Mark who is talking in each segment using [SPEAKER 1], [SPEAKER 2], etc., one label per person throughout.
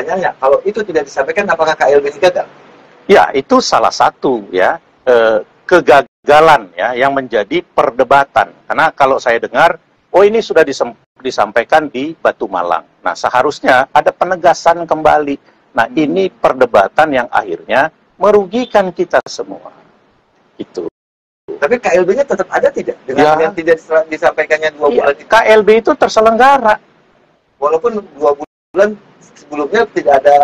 [SPEAKER 1] pertanyaannya, kalau itu tidak disampaikan, apakah KLB gagal?
[SPEAKER 2] Ya, itu salah satu ya kegagalan ya yang menjadi perdebatan. Karena kalau saya dengar, oh ini sudah disampaikan di Batu Malang. Nah, seharusnya ada penegasan kembali. Nah, ini perdebatan yang akhirnya merugikan kita semua. Itu.
[SPEAKER 1] Tapi KLB-nya tetap ada tidak? Dengan yang tidak disampaikannya 2 bulan itu?
[SPEAKER 2] KLB itu terselenggara.
[SPEAKER 1] Walaupun 2 bulan sebelumnya tidak ada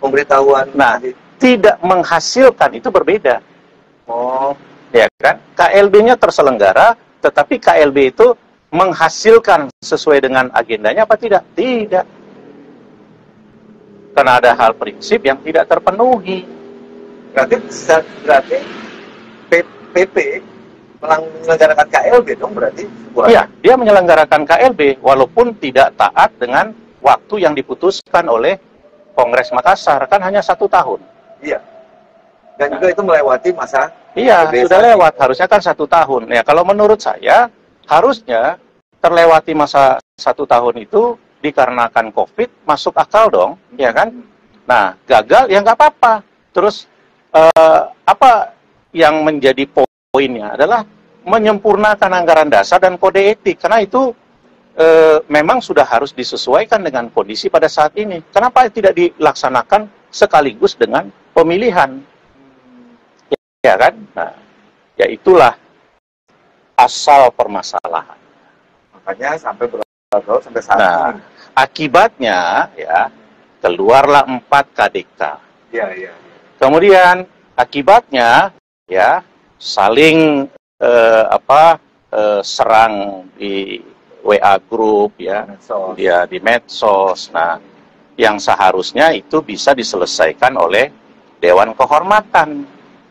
[SPEAKER 1] pemberitahuan.
[SPEAKER 2] Nah, tidak menghasilkan itu berbeda.
[SPEAKER 1] Oh.
[SPEAKER 2] Ya kan? KLB-nya terselenggara, tetapi KLB itu menghasilkan sesuai dengan agendanya apa tidak? Tidak. Karena ada hal prinsip yang tidak terpenuhi.
[SPEAKER 1] Berarti PP menyelenggarakan KLB dong berarti?
[SPEAKER 2] Iya, dia menyelenggarakan KLB walaupun tidak taat dengan waktu yang diputuskan oleh Kongres Makassar, kan hanya 1 tahun.
[SPEAKER 1] Iya. Dan juga itu melewati masa.
[SPEAKER 2] Iya, sudah lewat. Harusnya kan 1 tahun. Ya, kalau menurut saya harusnya terlewati masa 1 tahun itu dikarenakan COVID, masuk akal dong, ya kan? Nah, gagal ya nggak apa-apa. Terus apa yang menjadi poinnya adalah menyempurnakan anggaran dasar dan kode etik, karena itu memang sudah harus disesuaikan dengan kondisi pada saat ini. Kenapa tidak dilaksanakan sekaligus dengan pemilihan? Ya kan? Nah, ya itulah asal permasalahan.
[SPEAKER 1] Makanya sampai berlarut sampai saat ini.
[SPEAKER 2] Akibatnya ya keluarlah 4 KDK.
[SPEAKER 1] Iya.
[SPEAKER 2] Kemudian akibatnya ya saling serang di WA group ya, dia di medsos. Nah, yang seharusnya itu bisa diselesaikan oleh Dewan Kehormatan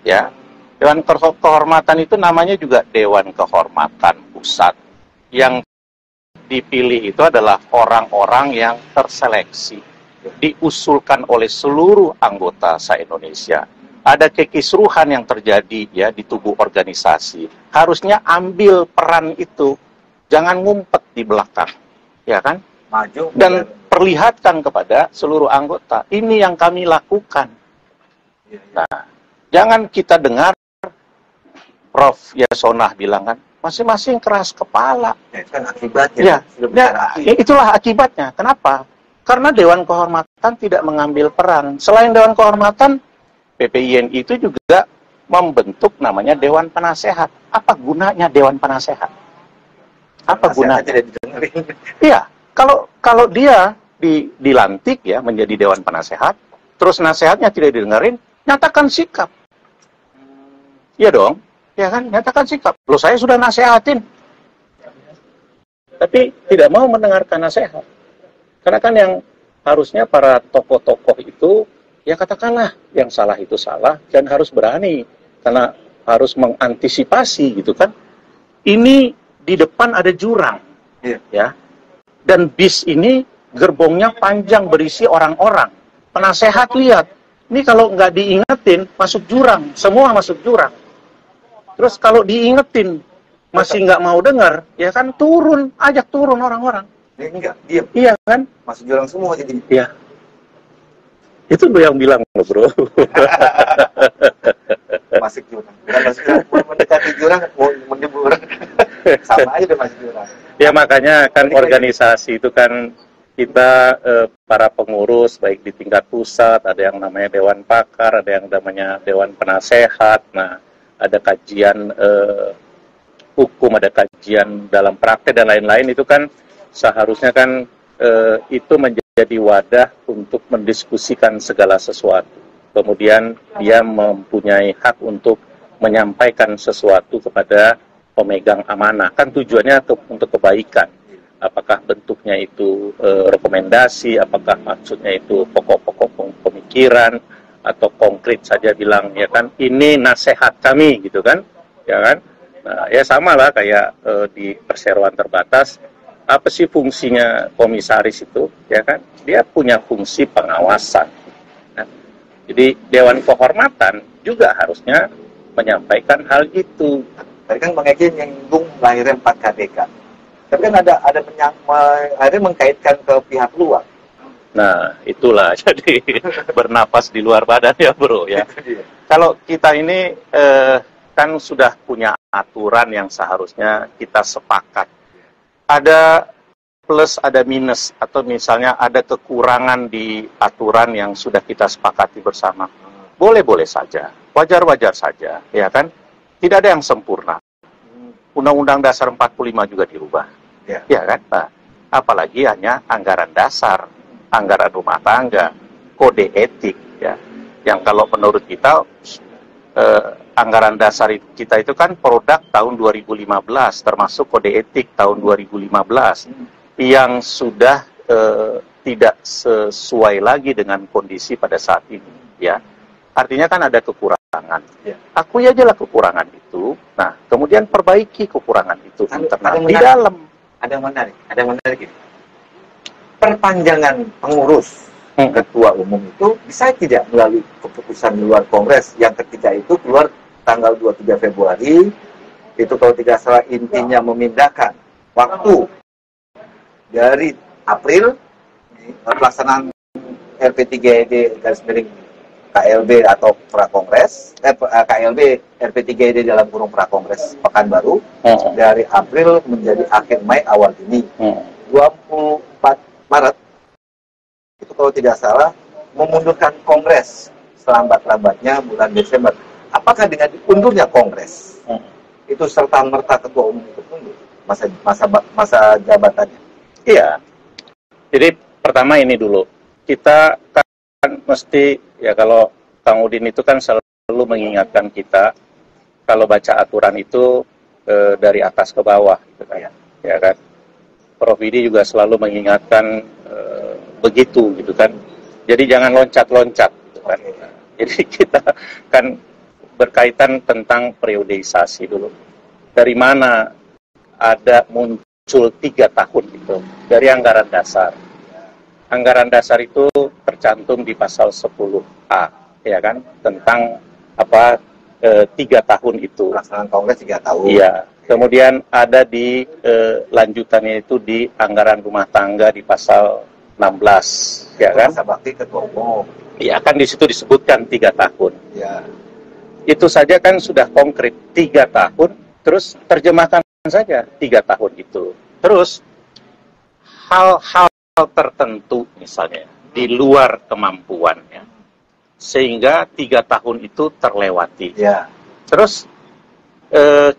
[SPEAKER 2] ya. Dewan Kehormatan itu namanya juga Dewan Kehormatan Pusat. Yang dipilih itu adalah orang-orang yang terseleksi, diusulkan oleh seluruh anggota se-Indonesia. Ada kekisruhan yang terjadi ya di tubuh organisasi. Harusnya ambil peran itu, jangan ngumpet di belakang, ya kan?
[SPEAKER 1] Maju
[SPEAKER 2] dan perlihatkan kepada seluruh anggota. Ini yang kami lakukan. Nah, jangan kita dengar Prof. Yasona bilang kan, masing-masing keras kepala.
[SPEAKER 1] Ya, itu kan akibatnya.
[SPEAKER 2] Itulah akibatnya. Kenapa? Karena Dewan Kehormatan tidak mengambil peran. Selain Dewan Kehormatan, PPINI itu juga membentuk namanya Dewan Penasehat. Apa gunanya Dewan Penasehat? Apa gunanya?
[SPEAKER 1] Tidak didengerin.
[SPEAKER 2] Iya, kalau dia dilantik ya menjadi Dewan Penasehat, terus nasihatnya tidak didengerin, nyatakan sikap. Iya dong. Ya kan, nyatakan sikap. Loh, saya sudah nasehatin. Tapi tidak mau mendengarkan nasihat. Karena kan yang harusnya para tokoh-tokoh itu, ya katakanlah yang salah itu salah, dan harus berani. Karena harus mengantisipasi gitu kan. Ini di depan ada jurang. Ya. Dan bis ini gerbongnya panjang berisi orang-orang. Penasehat lihat, ini kalau nggak diingetin, masuk jurang. Semua masuk jurang. Terus kalau diingetin masih nggak mau dengar, ya kan turun, ajak turun orang-orang.
[SPEAKER 1] Enggak, diam.
[SPEAKER 2] Iya kan?
[SPEAKER 1] Masuk jurang semua jadi.
[SPEAKER 2] Iya. Itu lo yang bilang loh, bro.
[SPEAKER 1] Masuk jurang. Bukan mendekati jurang, mau menjebur. Sama aja udah masuk jurang.
[SPEAKER 2] Ya makanya kan organisasi itu kan kita para pengurus baik di tingkat pusat, ada yang namanya Dewan Pakar, ada yang namanya Dewan Penasehat. Nah, ada kajian hukum, ada kajian dalam praktek dan lain-lain, itu kan seharusnya kan itu menjadi wadah untuk mendiskusikan segala sesuatu. Kemudian dia mempunyai hak untuk menyampaikan sesuatu kepada pemegang amanah. Kan tujuannya untuk kebaikan. Apakah bentuknya itu rekomendasi, apakah maksudnya itu pokok-pokok pemikiran, atau konkret saja bilang ya kan ini nasihat kami gitu kan, ya kan. Nah, ya sama lah kayak di perseroan terbatas, apa sih fungsinya komisaris itu, ya kan, dia punya fungsi pengawasan. Nah, jadi Dewan Kehormatan juga harusnya menyampaikan hal itu.
[SPEAKER 1] Tadi kan Bang Eki nyinggung lahirnya 4 KDK. Tapi kan ada akhirnya mengkaitkan ke pihak luar.
[SPEAKER 2] Nah, itulah jadi bernapas di luar badan ya bro ya. Kalau kita ini kan sudah punya aturan yang seharusnya kita sepakat. Ada plus, ada minus, atau misalnya ada kekurangan di aturan yang sudah kita sepakati bersama. Boleh-boleh saja, wajar-wajar saja, ya kan? Tidak ada yang sempurna. Undang-Undang Dasar 45 juga dirubah, ya kan? Nah, apalagi hanya anggaran dasar, anggaran rumah tangga, kode etik, ya. Yang kalau menurut kita anggaran dasar kita itu kan produk tahun 2015, termasuk kode etik tahun 2015 yang sudah tidak sesuai lagi dengan kondisi pada saat ini, ya. Artinya kan ada kekurangan. Akui aja lah kekurangan itu. Nah, kemudian perbaiki kekurangan itu internal di dalam.
[SPEAKER 1] Ada yang menarik ini. Perpanjangan pengurus ketua umum itu bisa tidak melalui keputusan di luar Kongres yang ketika itu keluar tanggal 23 Februari, itu kalau tidak salah intinya memindahkan waktu dari April pelaksanaan RP3ED garis miring KLB atau Prakongres, KLB RP3ED dalam kurung Prakongres Pekanbaru dari April menjadi akhir Mei awal Juni. 24 Maret itu kalau tidak salah memundurkan Kongres selambat-lambatnya bulan Desember. Apakah dengan diundurnya Kongres itu serta merta ketua umum itu mundur masa jabatannya?
[SPEAKER 2] Iya. Jadi pertama ini dulu, kita kan mesti, ya kalau Kang Udin itu kan selalu mengingatkan kita kalau baca aturan itu dari atas ke bawah, gitu kan, ya kan. Prof. Widi juga selalu mengingatkan begitu, gitu kan. Jadi jangan loncat-loncat, gitu kan. Jadi kita kan berkaitan tentang periodisasi dulu. Dari mana ada muncul 3 tahun itu? Dari anggaran dasar. Anggaran dasar itu tercantum di pasal 10A, ya kan, tentang apa 3 tahun itu.
[SPEAKER 1] Pelaksanaan Kongres 3 tahun.
[SPEAKER 2] Iya. Kemudian ada di lanjutannya itu di anggaran rumah tangga di pasal 16, ya kan?
[SPEAKER 1] Masa bakti ketua umum.
[SPEAKER 2] Iya, kan di situ disebutkan 3 tahun.
[SPEAKER 1] Ya.
[SPEAKER 2] Itu saja kan sudah konkret 3 tahun, terus terjemahkan saja 3 tahun itu. Terus hal-hal tertentu misalnya di luar kemampuannya, sehingga 3 tahun itu terlewati.
[SPEAKER 1] Ya.
[SPEAKER 2] Terus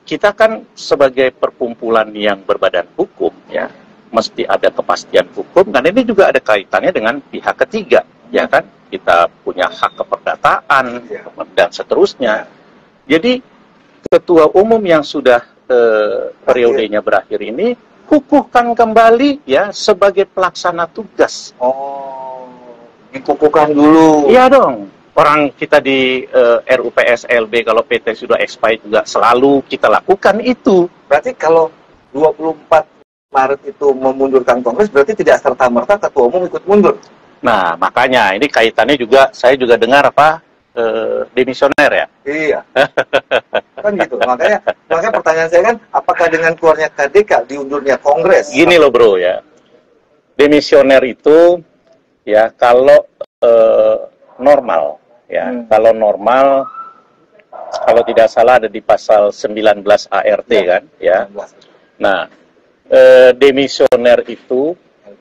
[SPEAKER 2] kita kan sebagai perkumpulan yang berbadan hukum, ya, mesti ada kepastian hukum, dan ini juga ada kaitannya dengan pihak ketiga, ya kan? Kita punya hak keperdataan dan seterusnya. Jadi ketua umum yang sudah periodenya berakhir ini kukuhkan kembali, ya, sebagai pelaksana tugas.
[SPEAKER 1] Oh, dikukuhkan dulu.
[SPEAKER 2] Iya dong. Orang kita di RUPSLB kalau PT sudah expired juga selalu kita lakukan itu.
[SPEAKER 1] Berarti kalau 24 Maret itu memundurkan Kongres, berarti tidak serta-merta ketua umum ikut mundur.
[SPEAKER 2] Nah, makanya ini kaitannya juga, saya juga dengar apa, demisioner ya?
[SPEAKER 1] Iya. Kan gitu. Makanya pertanyaan saya kan, apakah dengan keluarnya KDK diundurnya Kongres?
[SPEAKER 2] Gini loh bro ya, demisioner itu ya kalau normal, ya, kalau normal, kalau tidak salah ada di pasal 19 ART kan, ya. Nah, demisioner itu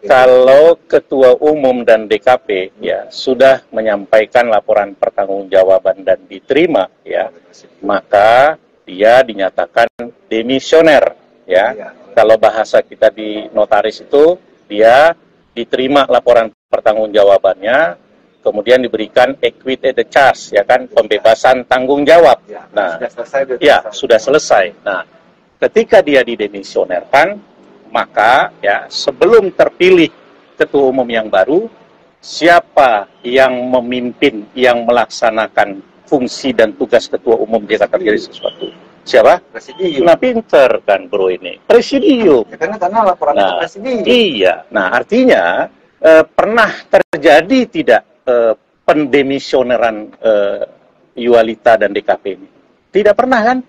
[SPEAKER 2] kalau ketua umum dan DKP ya sudah menyampaikan laporan pertanggungjawaban dan diterima, ya, maka dia dinyatakan demisioner, ya. Kalau bahasa kita di notaris itu dia diterima laporan pertanggungjawabannya, kemudian diberikan equity the charge, ya kan, pembebasan tanggung jawab. Nah, ya sudah selesai. Nah, ketika dia didemisionerkan, maka ya sebelum terpilih ketua umum yang baru, siapa yang memimpin, yang melaksanakan fungsi dan tugas ketua umum jika terjadi sesuatu? Siapa?
[SPEAKER 1] Presidium.
[SPEAKER 2] Nah, pinter kan bro ini. Presidium.
[SPEAKER 1] Ya, karena laporan itu presidium.
[SPEAKER 2] Iya. Nah, artinya pernah terjadi tidak pendemisioneran Yualita dan DKP ini? Tidak pernah kan?